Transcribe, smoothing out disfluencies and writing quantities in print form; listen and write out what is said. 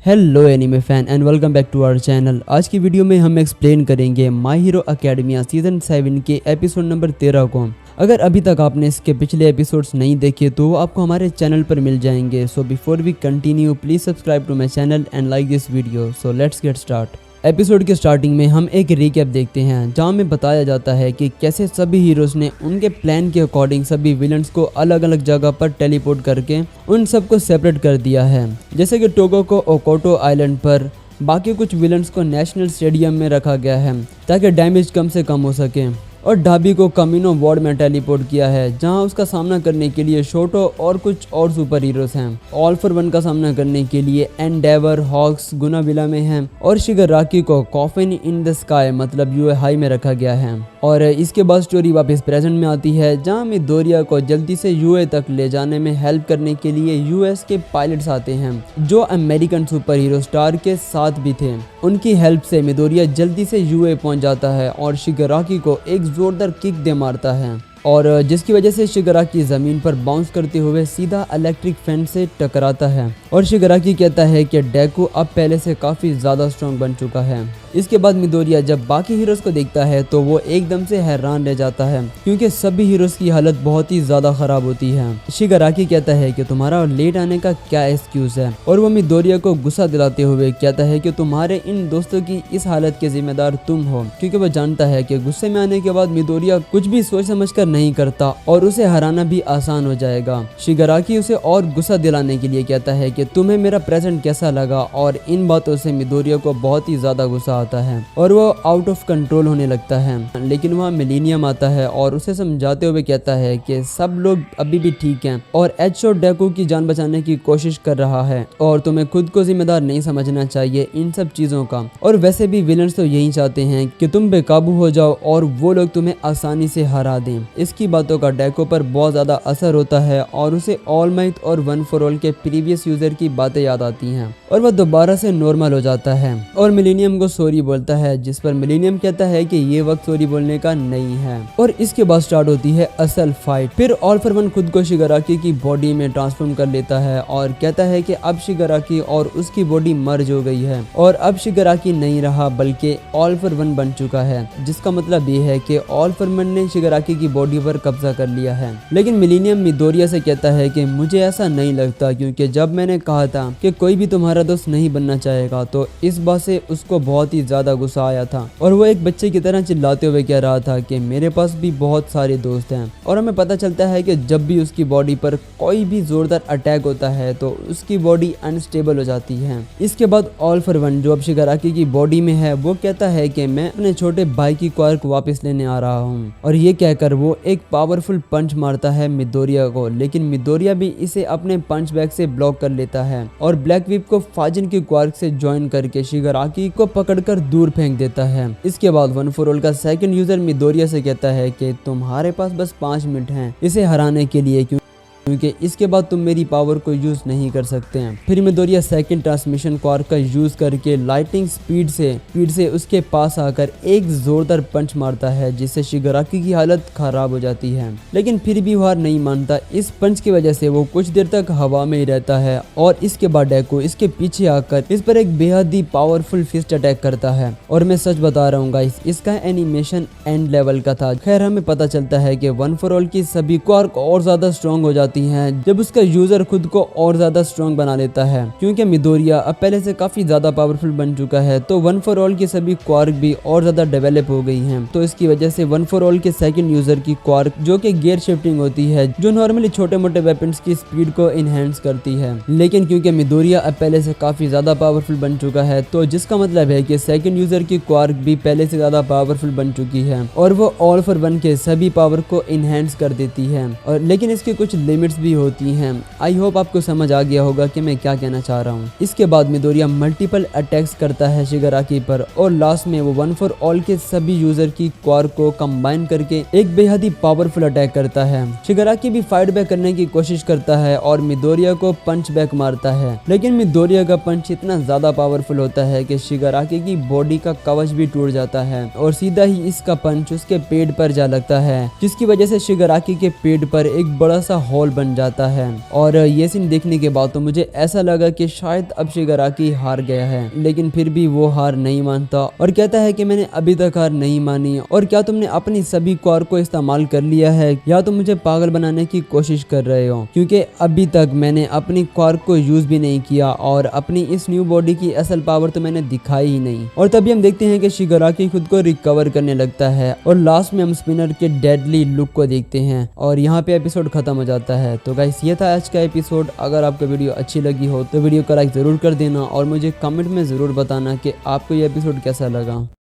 Hello anime fan and welcome back to our channel. आज की video में हम एक्सप्लेन करेंगे माय हीरो अकेडमिया सीजन 7 के एपिसोड नंबर 13 को। अगर अभी तक आपने इसके पिछले एपिसोड्स नहीं देखे तो वो आपको हमारे चैनल पर मिल जाएंगे। So before we continue please subscribe to my channel and like this video. So let's get start. Episode के स्टार्टिंग में हम एक रिकैप देखते हैं जहां में बताया जाता है कि कैसे सभी हीरोज ने उनके प्लान के अकॉर्डिंग सभी विलन्स को अलग अलग जगह पर टेलीपोर्ट करके उन सबको सेपरेट कर दिया है। जैसे कि टोगो को ओकोटो आइलैंड पर, बाकी कुछ विलन्स को नेशनल स्टेडियम में रखा गया है ताकि डैमेज कम से कम हो सके, और ढाबी को कमिनो वार्ड में टेलीपोर्ट किया है जहां उसका सामना करने के लिए शोटो और कुछ और सुपर हीरोज हैं। ऑल फॉर वन का सामना करने के लिए एंडेवर, हॉक्स, गुनाविला में हैं, और शिगराकी को कॉफिन इन द स्काई मतलब यूए हाई में रखा गया है। और इसके बाद स्टोरी वापस प्रेजेंट में आती है जहां मिडोरिया को जल्दी से यूए तक ले जाने में हेल्प करने के लिए यूएस के पायलट्स आते हैं जो अमेरिकन सुपर हीरो स्टार के साथ भी थे। उनकी हेल्प से मिडोरिया जल्दी से यूए पहुंच जाता है और शिगराकी को एक जोरदार किक दे मारता है, और जिसकी वजह से शिगराकी जमीन पर बाउंस करते हुए सीधा इलेक्ट्रिक फेंस से टकराता है। और शिगराकी कहता है कि डेकू अब पहले से काफी ज्यादा स्ट्रॉन्ग बन चुका है। इसके बाद मिडोरिया जब बाकी हीरोज को देखता है तो वो एकदम से हैरान रह जाता है क्योंकि सभी हीरोज की हालत बहुत ही ज्यादा खराब होती है। शिगराकी कहता है कि तुम्हारा लेट आने का क्या एक्सक्यूज है, और वो मिडोरिया को गुस्सा दिलाते हुए कहता है कि तुम्हारे इन दोस्तों की इस हालत के जिम्मेदार तुम हो, क्योंकि वो जानता है कि गुस्से में आने के बाद मिडोरिया कुछ भी सोच समझकर नहीं करता और उसे हराना भी आसान हो जाएगा। शिगराकी उसे और गुस्सा दिलाने के लिए कहता है कि तुम्हें मेरा प्रेजेंट कैसा लगा, और इन बातों से मिडोरिया को बहुत ही ज्यादा गुस्सा आता है और वो आउट ऑफ कंट्रोल होने लगता है। लेकिन वहाँ मिलेनियम आता है और उसे समझाते हुए कहता है कि सब लोग अभी भी ठीक हैं और एचो डेकू की जान बचाने की कोशिश कर रहा है, और तुम्हें खुद को जिम्मेदार नहीं समझना चाहिए इन सब चीजों का। और वैसे भी विलन्स तो यही चाहते हैं कि तुम बेकाबू हो जाओ और वो लोग तुम्हें आसानी से हरा दें। इसकी बातों का डेको पर बहुत ज्यादा असर होता है और उसे ऑल माइट और वन फॉर ऑल के प्रीवियस यूजर की बातें याद आती हैं, और वह दोबारा से नॉर्मल हो जाता है और मिलेनियम को सॉरी बोलता है, जिस पर मिलेनियम कहता है कि ये वक्त सॉरी बोलने का नहीं है। और इसके बाद स्टार्ट होती है असल फाइट। फिर ऑल फॉर वन खुद को शिगराकी की बॉडी में ट्रांसफॉर्म कर लेता है और कहता है कि अब शिगराकी और उसकी बॉडी मर्ज हो गई है और अब शिगराकी नहीं रहा बल्कि ऑल फॉर वन बन चुका है, जिसका मतलब ये है कि ऑल फॉर वन ने शिगराकी की बॉडी पर कब्जा कर लिया है। लेकिन मिलेनियम मिडोरिया से कहता है कि मुझे ऐसा नहीं लगता, क्योंकि जब मैंने कहा था कि कोई भी तुम्हारा दोस्त नहीं बनना चाहेगा तो इस बात से उसको बहुत ही ज्यादा गुस्सा आया था, और वो एक बच्चे की तरह चिल्लाते हुए कह रहा था कि मेरे पास भी बहुत सारे दोस्त हैं। और हमें पता चलता है कि जब भी उसकी बॉडी पर कोई भी जोरदार अटैक होता है तो उसकी बॉडी अनस्टेबल हो जाती है। इसके बाद ऑल फॉर वन जो अब शिगराकी की बॉडी में है वो कहता है कि मैं अपने छोटे भाई की क्वार्क वापस लेने आ रहा हूँ, और ये कहकर वो एक पावरफुल पंच मारता है मिडोरिया को। लेकिन मिडोरिया भी इसे अपने पंच बैग से ब्लॉक कर लेता है और ब्लैक विप को फाजिन की क्वार्क से ज्वाइन करके शिगराकी को पकड़कर दूर फेंक देता है। इसके बाद वन फॉर ऑल का सेकंड यूजर मिडोरिया से कहता है कि तुम्हारे पास बस 5 मिनट हैं इसे हराने के लिए, क्योंकि इसके बाद तुम मेरी पावर को यूज नहीं कर सकते हैं। फिर मिडोरिया सेकंड ट्रांसमिशन क्वार्क का यूज करके लाइटिंग स्पीड से उसके पास आकर एक जोरदार पंच मारता है, जिससे शिगराकी की हालत खराब हो जाती है। लेकिन फिर भी वो हार नहीं मानता। इस पंच की वजह से वो कुछ देर तक हवा में ही रहता है, और इसके बाद डेको इसके पीछे आकर इस पर एक बेहद ही पावरफुल फिस्ट अटैक करता है। और मैं सच बता रहा हूँ गाइस, इसका एनिमेशन एंड लेवल का था। खैर हमें पता चलता है कि वन फॉर ऑल की सभी क्वार्क और ज्यादा स्ट्रॉन्ग हो जाती हैं जब उसका यूजर खुद को और ज्यादा स्ट्रॉन्ग बना लेता है, क्योंकि मिडोरिया अब पहले से काफी ज्यादा पावरफुल बन चुका है तो वन फॉर ऑल की सभी क्वार्क भी और ज्यादा डेवलप हो गई हैं। तो इसकी वजह से वन फॉर ऑल के सेकंड यूजर की क्वार्क जो कि गियर शिफ्टिंग होती है, जो नॉर्मली छोटे मोटे वेपन्स की स्पीड को इनहेंस करती है। लेकिन क्योंकि मिडोरिया अब पहले से काफी ज्यादा पावरफुल बन चुका है तो जिसका मतलब है कि सेकंड यूजर की क्वार्क भी पहले से ज्यादा पावरफुल बन चुकी है और वो ऑल फॉर वन के सभी पावर को इनहेंस कर देती है। और लेकिन इसके कुछ लिमिट्स भी होती हैं। आई होप आपको समझ आ गया होगा कि मैं क्या कहना चाह रहा हूँ। इसके बाद मिडोरिया मल्टीपल अटैक्स करता है शिगराकी पर, और लास्ट में वो वन फॉर ऑल के सभी यूजर की क्वार्क को कंबाइन करके एक बेहद ही पावरफुल अटैक करता है। शिगराकी भी फाइट बैक करने की कोशिश करता है और मिडोरिया को पंच बैक मारता है, लेकिन मिडोरिया का पंच इतना ज्यादा पावरफुल होता है कि शिगराकी की बॉडी का कवच भी टूट जाता है और सीधा ही इसका पंच उसके पेट पर जा लगता है, जिसकी वजह से शिगराकी के पेट पर एक बड़ा सा होल पावरफुल बन जाता है। और ये सीन देखने के बाद तो मुझे ऐसा लगा कि शायद अब शिगाराकी हार गया है, लेकिन फिर भी वो हार नहीं मानता और कहता है कि मैंने अभी तक हार नहीं मानी, और क्या तुमने अपनी सभी क्वार्क को इस्तेमाल कर लिया है या तुम मुझे पागल बनाने की कोशिश कर रहे हो, क्योंकि अभी तक मैंने अपनी क्वार्क को यूज भी नहीं किया और अपनी इस न्यू बॉडी की असल पावर तो मैंने दिखाई ही नहीं। और तभी हम देखते हैं कि शिगाराकी खुद को रिकवर करने लगता है और लास्ट में हम स्पिनर के डेडली लुक को देखते हैं और यहाँ पे एपिसोड खत्म हो जाता है। तो गाइस ये था आज का एपिसोड। अगर आपको वीडियो अच्छी लगी हो तो वीडियो को लाइक जरूर कर देना और मुझे कमेंट में जरूर बताना कि आपको ये एपिसोड कैसा लगा।